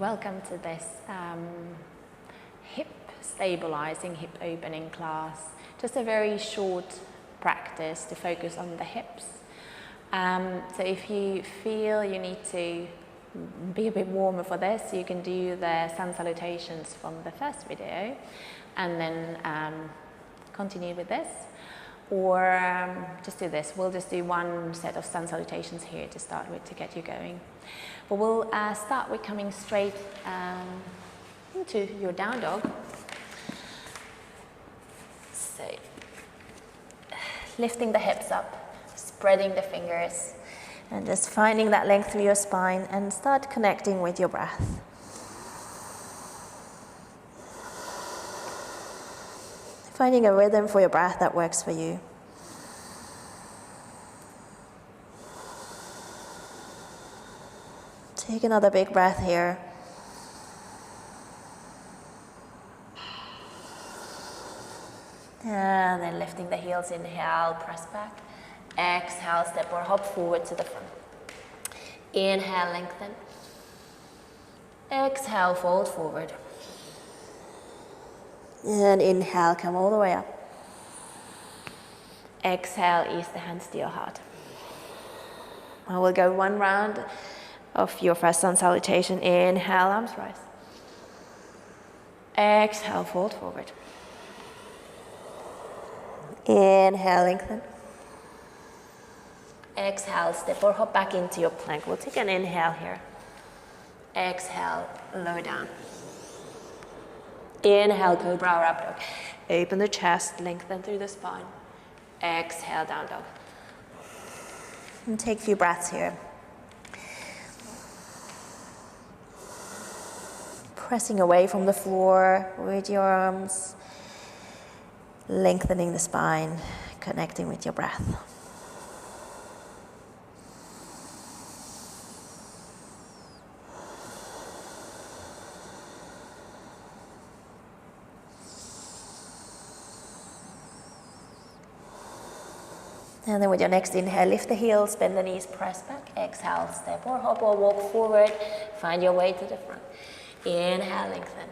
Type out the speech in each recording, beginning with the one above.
welcome to this hip stabilizing, hip opening class. Just a very short practice to focus on the hips. So if you feel you need to be a bit warmer for this, you can do the sun salutations from the first video and then continue with this, or just do this. We'll just do one set of sun salutations here to start with to get you going. But we'll start with coming straight into your down dog. So lifting the hips up, spreading the fingers, and just finding that length through your spine and start connecting with your breath. Finding a rhythm for your breath that works for you. Take another big breath here. And then lifting the heels, inhale, press back. Exhale, step or hop forward to the front. Inhale, lengthen. Exhale, fold forward. And inhale, come all the way up. Exhale, ease the hands to your heart. I will go one round of your first sun salutation. Inhale, arms rise. Exhale, fold forward. Inhale, lengthen. Exhale, step or hop back into your plank. We'll take an inhale here. Exhale, lower down. Inhale, cobra or up dog. Open the chest, lengthen through the spine. Exhale, down dog. And take a few breaths here. Pressing away from the floor with your arms. Lengthening the spine, connecting with your breath. And then with your next inhale, lift the heels, bend the knees, press back. Exhale, step or hop or walk forward. Find your way to the front. Inhale, lengthen.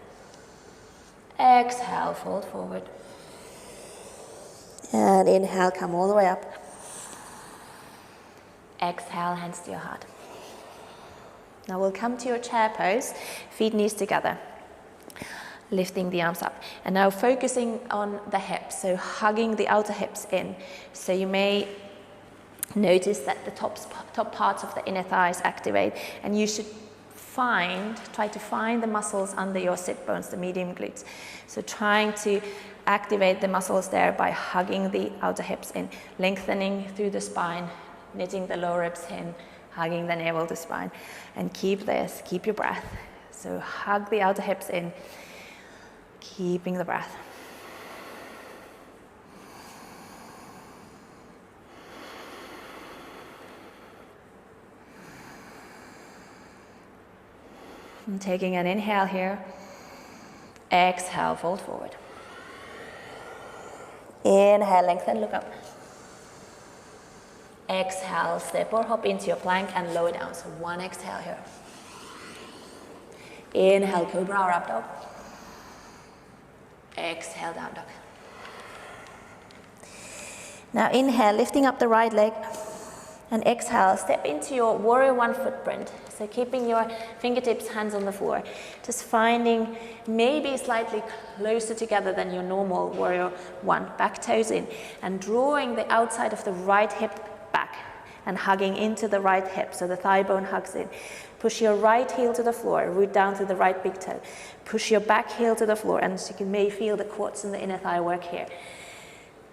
Exhale, fold forward. And inhale, come all the way up. Exhale, hands to your heart. Now we'll come to your chair pose, feet, knees together. Lifting the arms up. And now focusing on the hips, so hugging the outer hips in. So you may notice that the top parts of the inner thighs activate, and you should try to find the muscles under your sit bones, the medium glutes. So trying to activate the muscles there by hugging the outer hips in, lengthening through the spine, knitting the lower ribs in, hugging the navel to spine. And keep this, keep your breath. So hug the outer hips in, keeping the breath. And taking an inhale here. Exhale, fold forward. Inhale, lengthen, look up. Exhale, step or hop into your plank and lower down. So one exhale here. Inhale, cobra or up dog. Exhale, down dog. Now inhale, lifting up the right leg. And exhale, step into your warrior one footprint. So keeping your fingertips, hands on the floor. Just finding maybe slightly closer together than your normal warrior one. Back toes in. And drawing the outside of the right hip back. And hugging into the right hip. So the thigh bone hugs in. Push your right heel to the floor. Root down to the right big toe. Push your back heel to the floor. And so you may feel the quads and the inner thigh work here.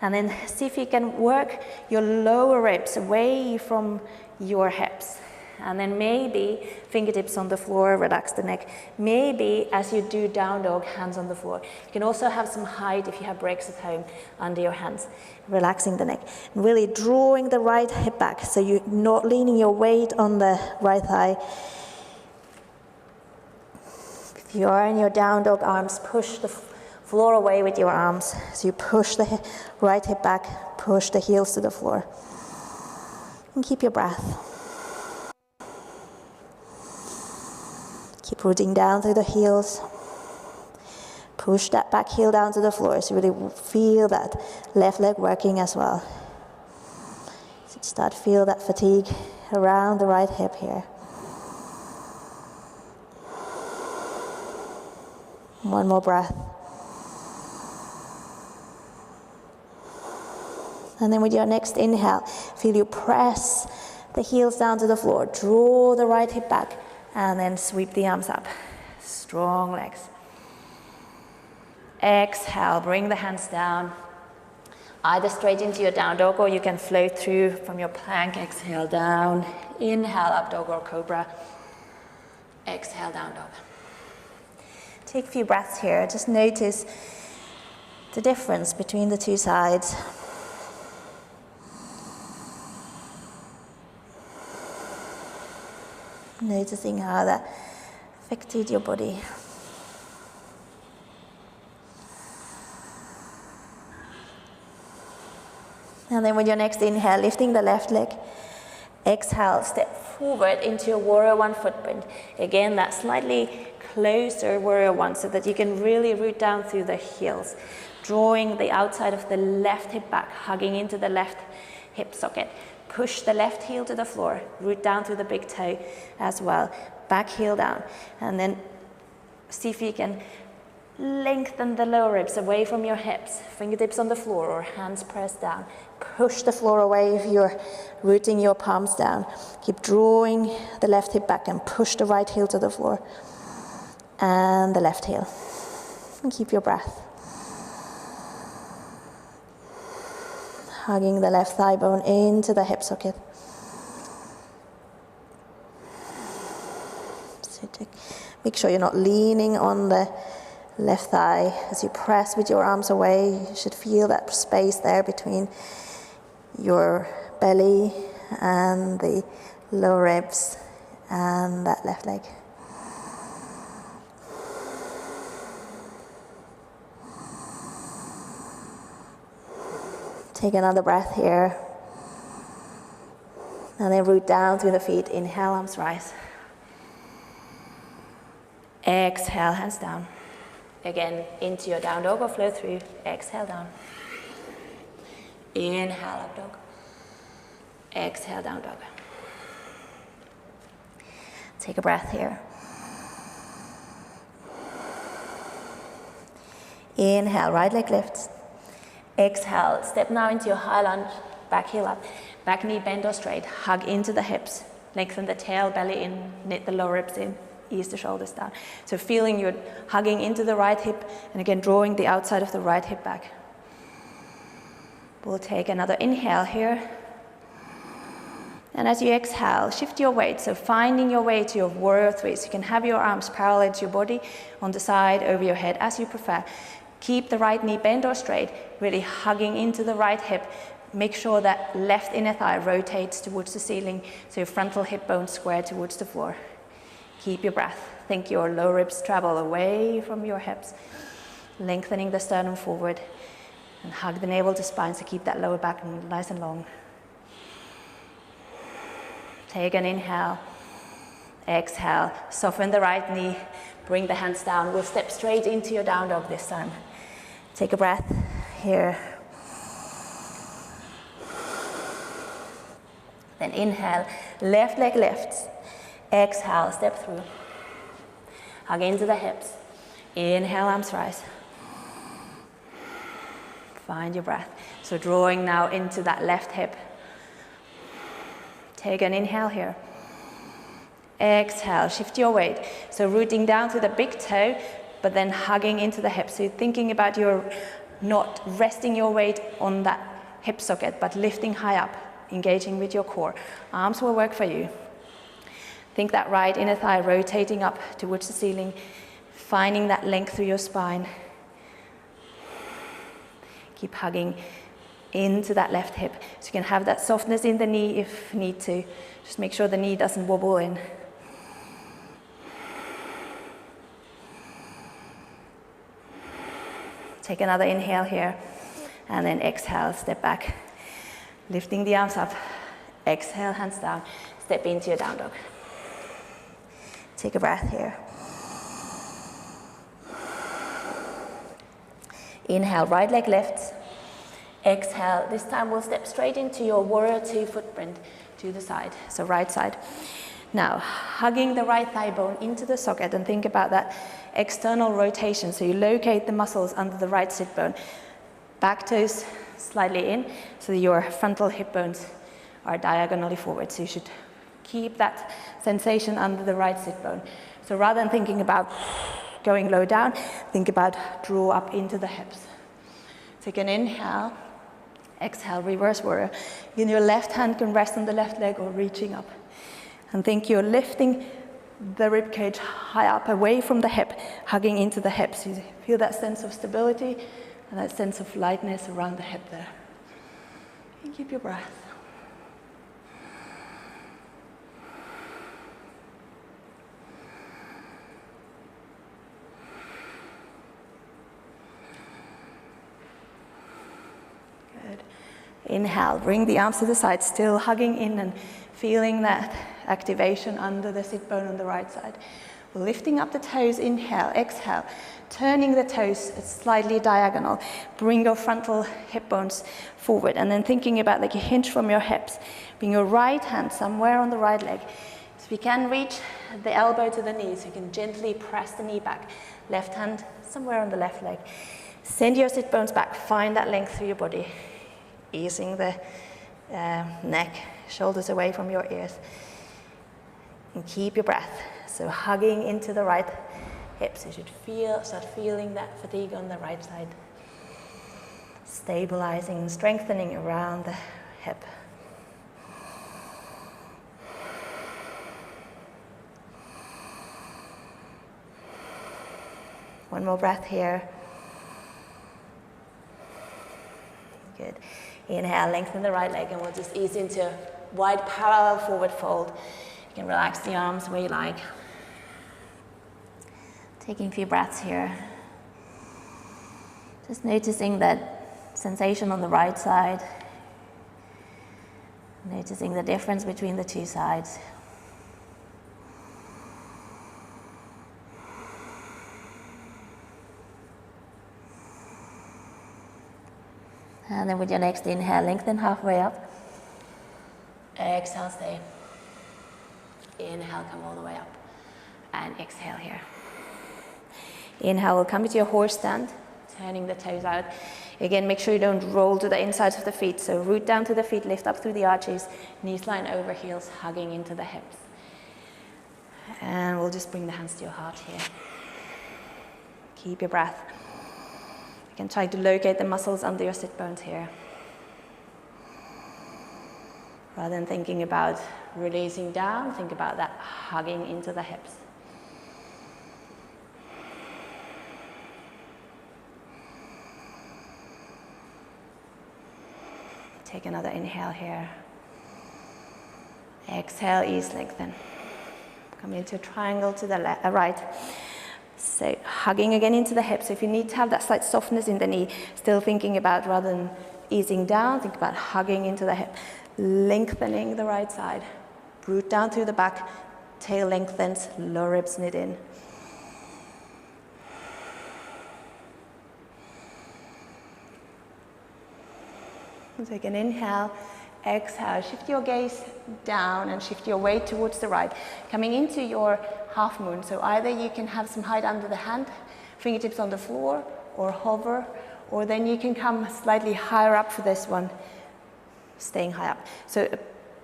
And then see if you can work your lower ribs away from your hips. And then maybe fingertips on the floor, relax the neck. Maybe as you do down dog, hands on the floor. You can also have some height if you have breaks at home under your hands. Relaxing the neck. And really drawing the right hip back. So you're not leaning your weight on the right thigh. If you are in your down dog, arms push the floor away with your arms. So you push the right hip back, push the heels to the floor. And keep your breath. Keep rooting down through the heels. Push that back heel down to the floor, so really feel that left leg working as well. So start to feel that fatigue around the right hip here. One more breath. And then with your next inhale, feel you press the heels down to the floor. Draw the right hip back and then sweep the arms up. Strong legs. Exhale, bring the hands down. Either straight into your down dog or you can float through from your plank. Exhale, down. Inhale, up dog or cobra. Exhale, down dog. Take a few breaths here. Just notice the difference between the two sides. Noticing how that affected your body. And then with your next inhale, lifting the left leg. Exhale, step forward into your warrior one footprint. Again, that slightly closer warrior one so that you can really root down through the heels. Drawing the outside of the left hip back, hugging into the left hip socket. Push the left heel to the floor, root down through the big toe as well. Back heel down. And then see if you can lengthen the lower ribs away from your hips. Fingertips on the floor or hands pressed down. Push the floor away if you're rooting your palms down. Keep drawing the left hip back and push the right heel to the floor. And the left heel. And keep your breath. Hugging the left thigh bone into the hip socket. So make sure you're not leaning on the left thigh. As you press with your arms away, you should feel that space there between your belly and the lower ribs and that left leg. Take another breath here. And then root down through the feet. Inhale, arms rise. Exhale, hands down. Again, into your down dog or flow through. Exhale, down. Inhale, up dog. Exhale, down dog. Take a breath here. Inhale, right leg lifts. Exhale, step now into your high lunge, back heel up. Back knee bend or straight, hug into the hips. Lengthen the tail, belly in, knit the lower ribs in, ease the shoulders down. So feeling you're hugging into the right hip and again drawing the outside of the right hip back. We'll take another inhale here. And as you exhale, shift your weight. So finding your way to your warrior three. So you can have your arms parallel to your body on the side, over your head, as you prefer. Keep the right knee bent or straight, really hugging into the right hip. Make sure that left inner thigh rotates towards the ceiling, so your frontal hip bone square towards the floor. Keep your breath. Think your lower ribs travel away from your hips, lengthening the sternum forward, and hug the navel to spine, so keep that lower back nice and long. Take an inhale. Exhale. Soften the right knee. Bring the hands down. We'll step straight into your down dog this time. Take a breath here. Then inhale, left leg lifts. Exhale, step through. Hug into the hips. Inhale, arms rise. Find your breath. So drawing now into that left hip. Take an inhale here. Exhale, shift your weight. So rooting down through the big toe, but then hugging into the hip. So you're thinking about your not resting your weight on that hip socket, but lifting high up, engaging with your core. Arms will work for you. Think that right inner thigh rotating up towards the ceiling, finding that length through your spine. Keep hugging into that left hip. So you can have that softness in the knee if need to. Just make sure the knee doesn't wobble in. Take another inhale here, and then exhale, step back. Lifting the arms up, exhale, hands down, step into your down dog. Take a breath here. Inhale, right leg lifts. Exhale, this time we'll step straight into your warrior two footprint to the side, so right side. Now, hugging the right thigh bone into the socket and think about that external rotation. So you locate the muscles under the right sit bone. Back toes slightly in, so your frontal hip bones are diagonally forward. So you should keep that sensation under the right sit bone. So rather than thinking about going low down, think about draw up into the hips. Take an inhale. Exhale, reverse warrior. Then your left hand can rest on the left leg or reaching up. And think you're lifting the rib cage high up, away from the hip, hugging into the hips. You feel that sense of stability and that sense of lightness around the hip there. And keep your breath. Good. Inhale, bring the arms to the side, still hugging in and feeling that activation under the sit bone on the right side. Lifting up the toes, inhale, exhale, turning the toes slightly diagonal. Bring your frontal hip bones forward and then thinking about like a hinge from your hips. Bring your right hand somewhere on the right leg. So we can reach the elbow to the knee, so you can gently press the knee back. Left hand somewhere on the left leg. Send your sit bones back, find that length through your body. Easing the neck, shoulders away from your ears. And keep your breath. So hugging into the right hips. You should start feeling that fatigue on the right side. Stabilizing and strengthening around the hip. One more breath here. Good. Inhale, lengthen the right leg and we'll just ease into wide parallel forward fold. You can relax the arms where you like. Taking a few breaths here. Just noticing that sensation on the right side. Noticing the difference between the two sides. And then with your next inhale, lengthen halfway up. Exhale, stay. Inhale, come all the way up. And exhale here. Inhale, we'll come to your horse stand, turning the toes out. Again, make sure you don't roll to the insides of the feet. So root down to the feet, lift up through the arches, knees line over heels, hugging into the hips. And we'll just bring the hands to your heart here. Keep your breath. You can try to locate the muscles under your sit bones here. Rather than thinking about releasing down, think about that hugging into the hips. Take another inhale here. Exhale, ease, lengthen. Come into a triangle to the right. So hugging again into the hips. So if you need to have that slight softness in the knee, still thinking about, rather than easing down, think about hugging into the hip. Lengthening the right side. Root down through the back. Tail lengthens, lower ribs knit in. Take an inhale, exhale, shift your gaze down and shift your weight towards the right. Coming into your half moon, so either you can have some height under the hand, fingertips on the floor, or hover, or then you can come slightly higher up for this one, staying high up. So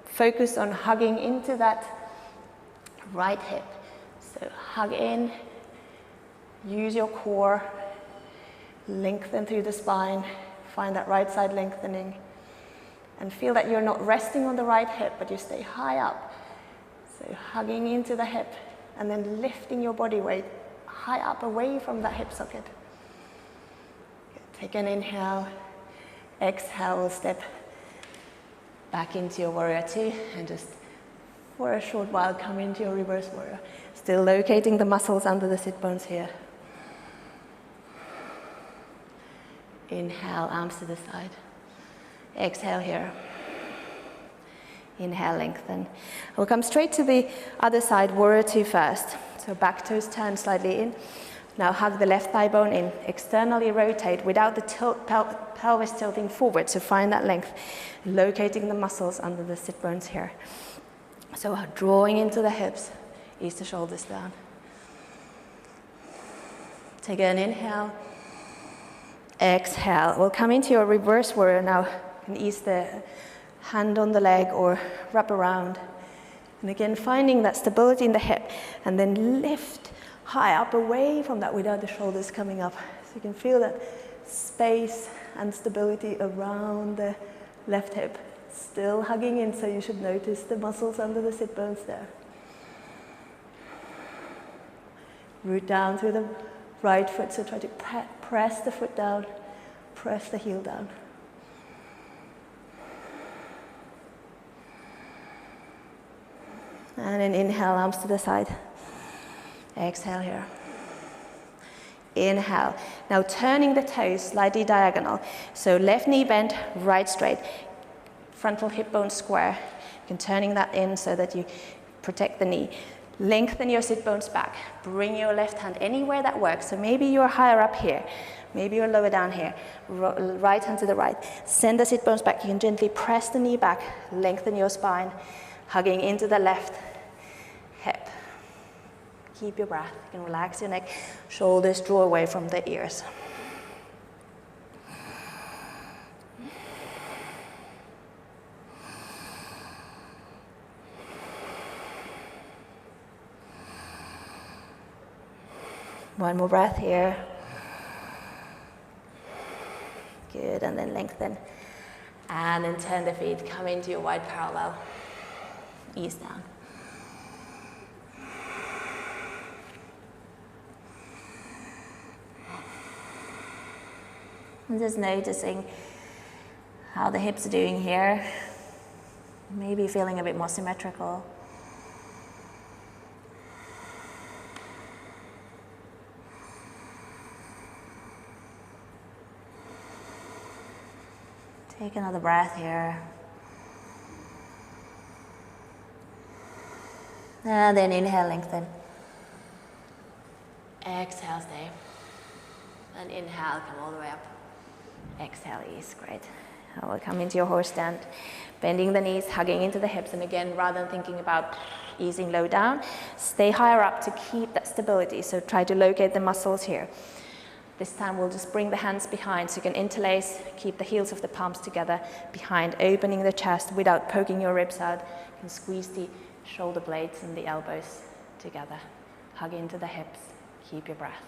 focus on hugging into that right hip. So hug in, use your core, lengthen through the spine. Find that right side lengthening and feel that you're not resting on the right hip, but you stay high up. So hugging into the hip and then lifting your body weight high up away from that hip socket. Take an inhale, exhale, step back into your warrior two and just for a short while come into your reverse warrior. Still locating the muscles under the sit bones here. Inhale, arms to the side. Exhale here. Inhale, lengthen. We'll come straight to the other side, warrior two first. So back toes turn slightly in. Now hug the left thigh bone in, externally rotate without the pelvis tilting forward, so find that length, locating the muscles under the sit bones here. So drawing into the hips, ease the shoulders down. Take an inhale, exhale. We'll come into your reverse warrior now. You can ease the hand on the leg or wrap around. And again, finding that stability in the hip, and then lift high up away from that without the shoulders coming up. So you can feel that space and stability around the left hip. Still hugging in, so you should notice the muscles under the sit bones there. Root down through the right foot, so try to press the foot down, press the heel down. And then inhale, arms to the side. Exhale here. Inhale. Now turning the toes slightly diagonal. So left knee bent, right straight. Frontal hip bone square. You can turning that in so that you protect the knee. Lengthen your sit bones back. Bring your left hand anywhere that works. So maybe you're higher up here. Maybe you're lower down here. Right hand to the right. Send the sit bones back. You can gently press the knee back. Lengthen your spine. Hugging into the left hip. Keep your breath. You can relax your neck. Shoulders draw away from the ears. One more breath here. Good, and then lengthen. And then turn the feet, come into your wide parallel. Ease down. And just noticing how the hips are doing here. Maybe feeling a bit more symmetrical. Take another breath here. And then inhale, lengthen. Exhale, stay. And inhale, come all the way up. Exhale, ease, great. Now we'll come into your horse stand. Bending the knees, hugging into the hips. And again, rather than thinking about easing low down, stay higher up to keep that stability. So try to locate the muscles here. This time we'll just bring the hands behind so you can interlace, keep the heels of the palms together behind, opening the chest without poking your ribs out. You can squeeze the shoulder blades and the elbows together. Hug into the hips, keep your breath.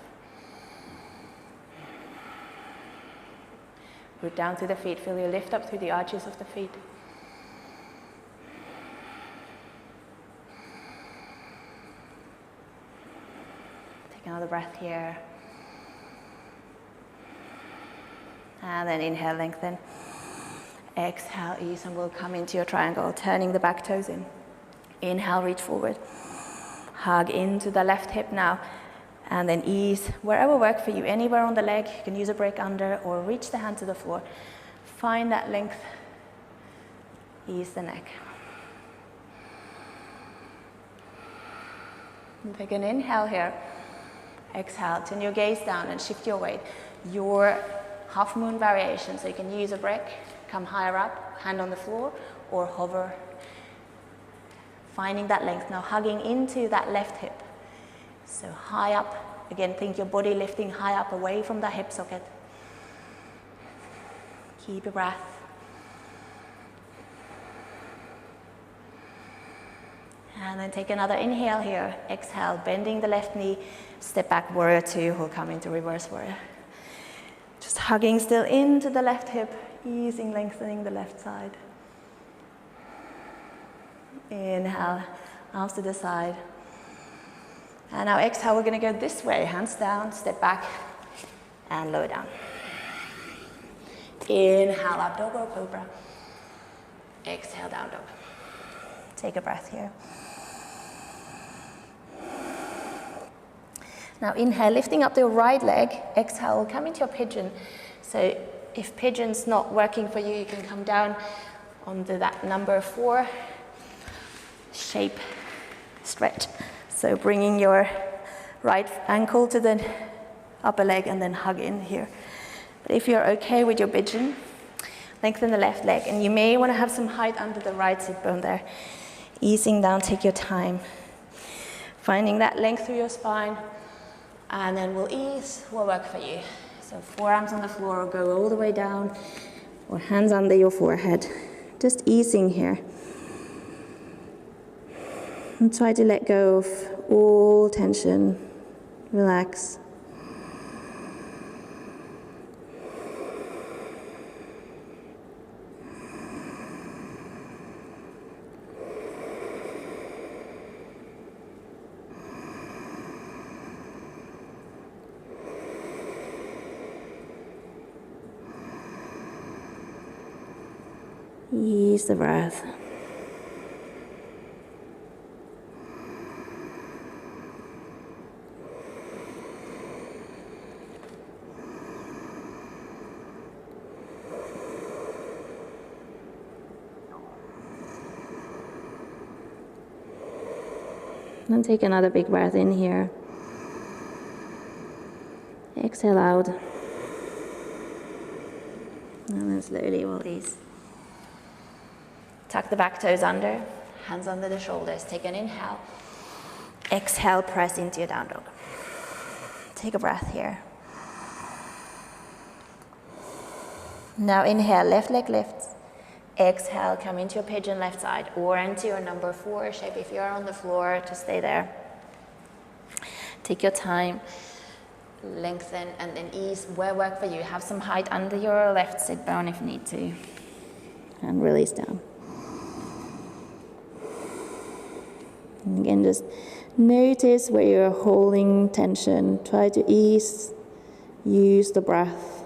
Root down through the feet, feel your lift up through the arches of the feet. Take another breath here. And then inhale, lengthen. Exhale, ease, and we'll come into your triangle, turning the back toes in. Inhale, reach forward. Hug into the left hip now. And then ease, wherever works for you, anywhere on the leg. You can use a break under or reach the hand to the floor. Find that length. Ease the neck. And take an inhale here. Exhale, turn your gaze down and shift your weight. Your half moon variation, so you can use a break, come higher up, hand on the floor, or hover. Finding that length, now hugging into that left hip. So high up, again, think your body lifting high up away from the hip socket. Keep your breath. And then take another inhale here. Exhale, bending the left knee, step back, warrior two, we'll come into reverse warrior. Just hugging still into the left hip, easing, lengthening the left side. Inhale, arms to the side. And now exhale, we're going to go this way, hands down, step back, and lower down. Inhale, up dog or cobra. Exhale, down dog. Take a breath here. Now inhale, lifting up the right leg. Exhale, come into your pigeon. So if pigeon's not working for you, you can come down onto that number 4 shape stretch. So bringing your right ankle to the upper leg and then hug in here. But if you're okay with your pigeon, lengthen the left leg, and you may want to have some height under the right sit bone there. Easing down, take your time. Finding that length through your spine, and then we'll ease, will work for you. So forearms on the floor, or go all the way down, or hands under your forehead. Just easing here. And try to let go of all tension. Relax. Ease the breath. And take another big breath in here. Exhale out. And then slowly we'll ease. Tuck the back toes under, hands under the shoulders. Take an inhale. Exhale, press into your down dog. Take a breath here. Now inhale, left leg lifts. Exhale, come into your pigeon left side or into your number 4 shape. If you're on the floor, just stay there. Take your time, lengthen and then ease where work for you. Have some height under your left sit bone if need to. And release down. And again, just notice where you're holding tension. Try to ease, use the breath.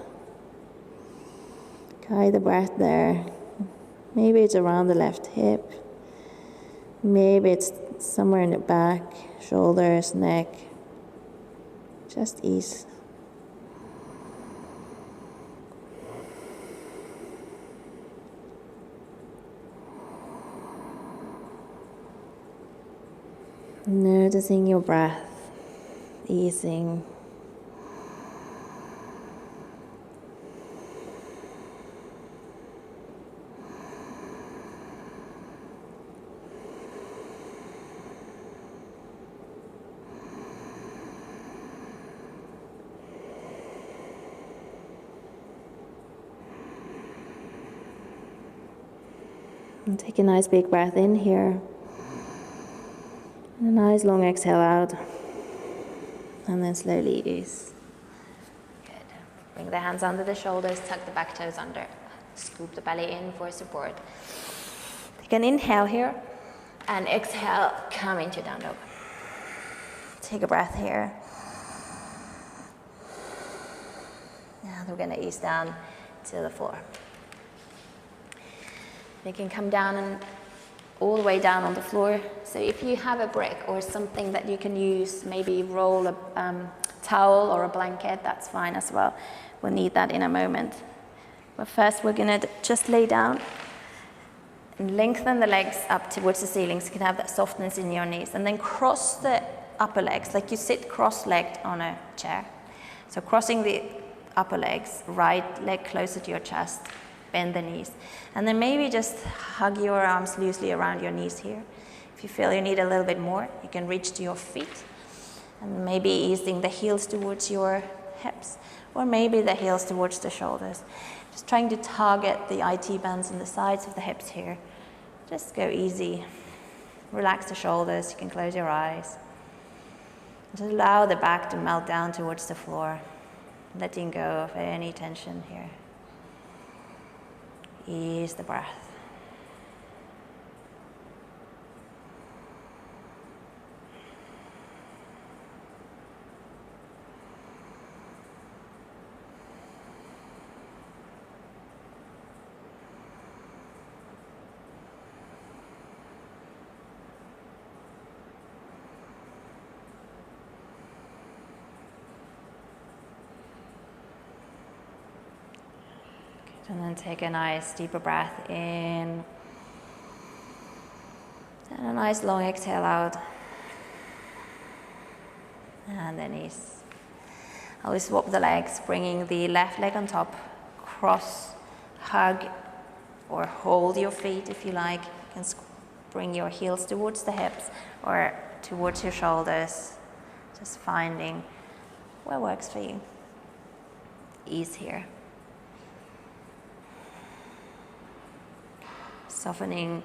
Guide the breath there. Maybe it's around the left hip. Maybe it's somewhere in the back, shoulders, neck. Just ease. Noticing your breath, easing. And take a nice big breath in here. And a nice long exhale out. And then slowly ease. Good. Bring the hands under the shoulders, tuck the back toes under. Scoop the belly in for support. Take an inhale here. And exhale, come into down dog. Take a breath here. And we're going to ease down to the floor. You can come down and all the way down on the floor. So if you have a brick or something that you can use, maybe roll a towel or a blanket, that's fine as well. We'll need that in a moment. But first we're going to just lay down and lengthen the legs up towards the ceiling so you can have that softness in your knees. And then cross the upper legs, like you sit cross-legged on a chair. So crossing the upper legs, right leg closer to your chest. Bend the knees. And then maybe just hug your arms loosely around your knees here. If you feel you need a little bit more, you can reach to your feet. And maybe easing the heels towards your hips, or maybe the heels towards the shoulders. Just trying to target the IT bands on the sides of the hips here. Just go easy. Relax the shoulders, you can close your eyes. Just allow the back to melt down towards the floor, letting go of any tension here. Ease the breath. And then take a nice deeper breath in. And a nice long exhale out. And then ease. Always swap the legs, bringing the left leg on top, cross, hug, or hold your feet if you like. You can bring your heels towards the hips or towards your shoulders, just finding what works for you. Ease here. Softening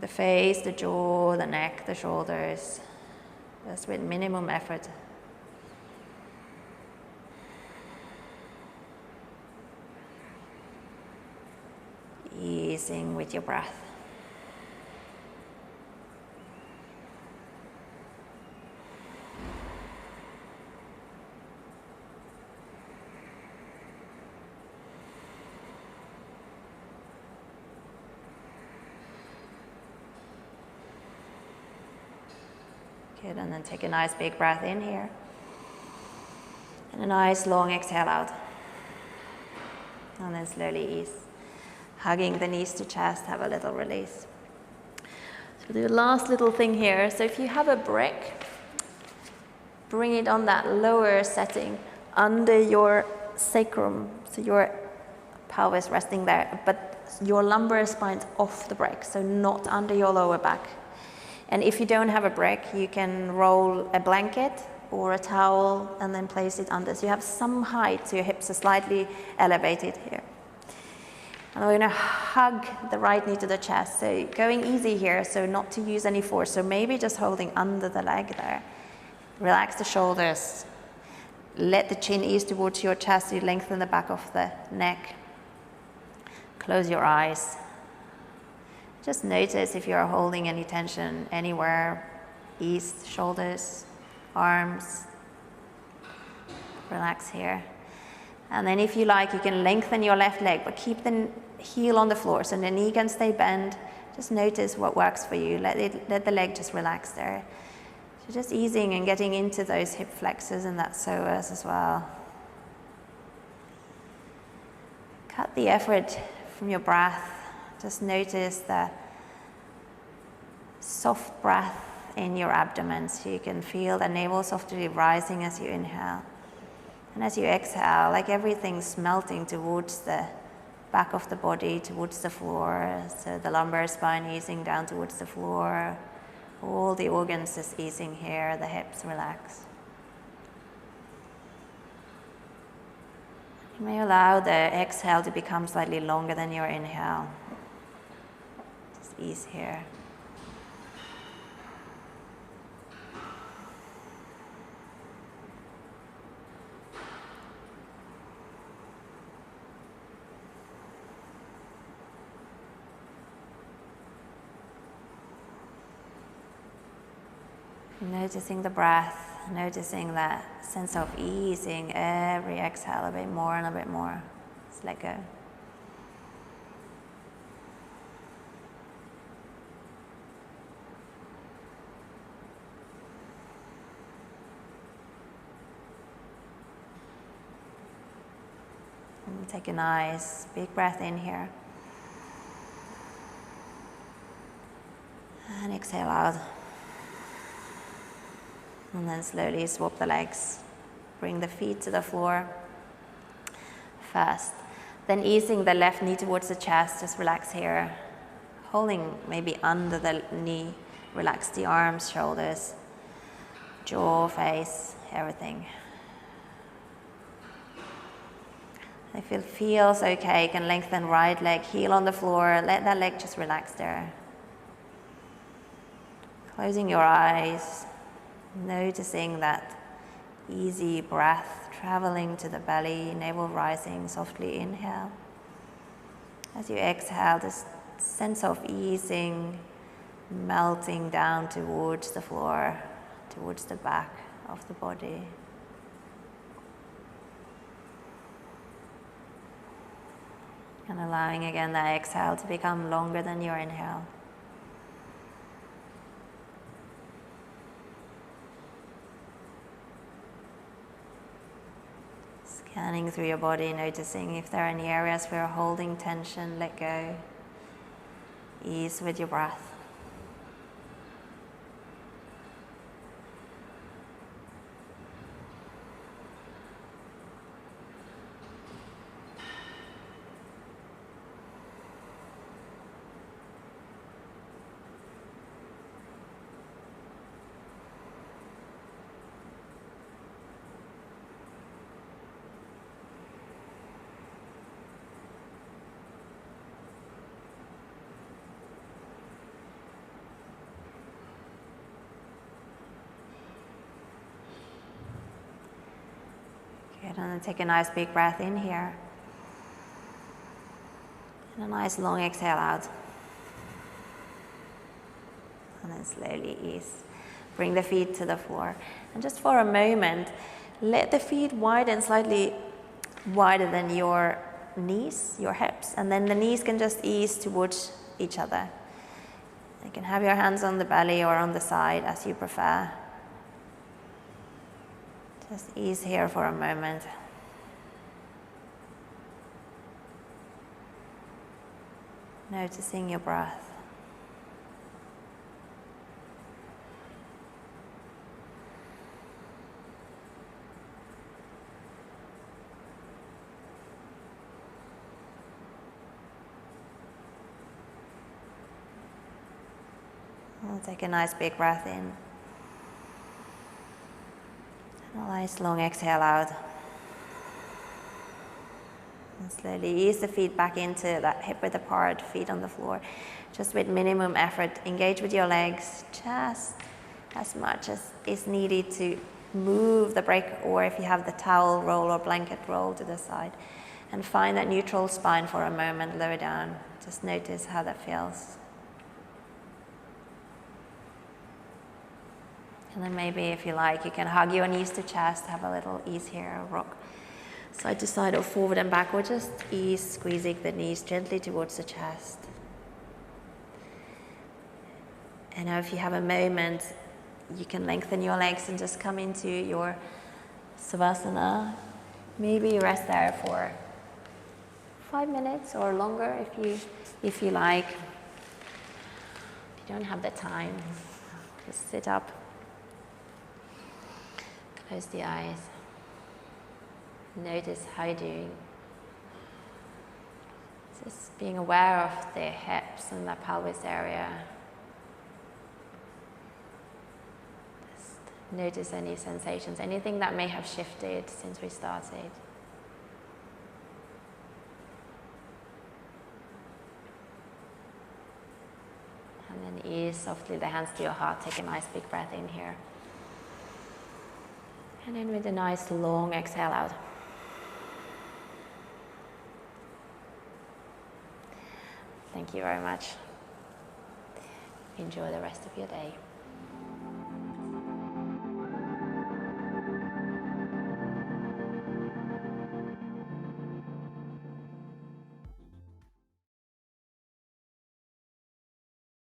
the face, the jaw, the neck, the shoulders, just with minimum effort. Easing with your breath. Good, and then take a nice big breath in here. And a nice long exhale out. And then slowly ease. Hugging the knees to chest, have a little release. So the last little thing here, so if you have a brick, bring it on that lower setting under your sacrum, so your pelvis resting there, but your lumbar spine's off the brick, so not under your lower back. And if you don't have a brick, you can roll a blanket or a towel and then place it under. So you have some height, so your hips are slightly elevated here. And we're going to hug the right knee to the chest. So going easy here, so not to use any force. So maybe just holding under the leg there. Relax the shoulders. Let the chin ease towards your chest. So you lengthen the back of the neck. Close your eyes. Just notice if you're holding any tension anywhere. Ease the shoulders, arms. Relax here. And then if you like, you can lengthen your left leg, but keep the heel on the floor so the knee can stay bent. Just notice what works for you. Let the leg just relax there. So just easing and getting into those hip flexors and that psoas as well. Cut the effort from your breath. Just notice the soft breath in your abdomen, so you can feel the navel softly rising as you inhale. And as you exhale, like everything's melting towards the back of the body, towards the floor. So the lumbar spine easing down towards the floor. All the organs just easing here, the hips relax. You may allow the exhale to become slightly longer than your inhale. Just ease here. Noticing the breath, noticing that sense of easing every exhale a bit more and a bit more. Just let go. And take a nice big breath in here. And exhale out. And then slowly swap the legs. Bring the feet to the floor first. Then easing the left knee towards the chest, just relax here. Holding maybe under the knee, relax the arms, shoulders, jaw, face, everything. If it feels okay, you can lengthen right leg, heel on the floor, let that leg just relax there. Closing your eyes. Noticing that easy breath traveling to the belly, navel rising, softly inhale. As you exhale, this sense of easing, melting down towards the floor, towards the back of the body. And allowing again that exhale to become longer than your inhale. Scanning through your body, noticing if there are any areas where you're holding tension, let go. Ease with your breath. Good, and then take a nice big breath in here. And a nice long exhale out. And then slowly ease. Bring the feet to the floor. And just for a moment, let the feet widen slightly wider than your knees, your hips. And then the knees can just ease towards each other. You can have your hands on the belly or on the side as you prefer. Just ease here for a moment. Noticing your breath. We'll take a nice big breath in. And a nice long exhale out. And slowly ease the feet back into that hip width apart, feet on the floor. Just with minimum effort, engage with your legs just as much as is needed to move the break, or if you have the towel roll or blanket roll to the side. And find that neutral spine for a moment, lower down. Just notice how that feels. And then maybe if you like, you can hug your knees to chest, have a little ease here, rock side to side or forward and back, or just ease, squeezing the knees gently towards the chest. And now if you have a moment, you can lengthen your legs and just come into your Savasana. Maybe rest there for 5 minutes or longer if you like. If you don't have the time, just sit up. Close the eyes. Notice how you're doing. Just being aware of the hips and the pelvis area. Just notice any sensations, anything that may have shifted since we started. And then ease softly the hands to your heart. Take a nice big breath in here. And then with a nice long exhale out. Thank you very much. Enjoy the rest of your day.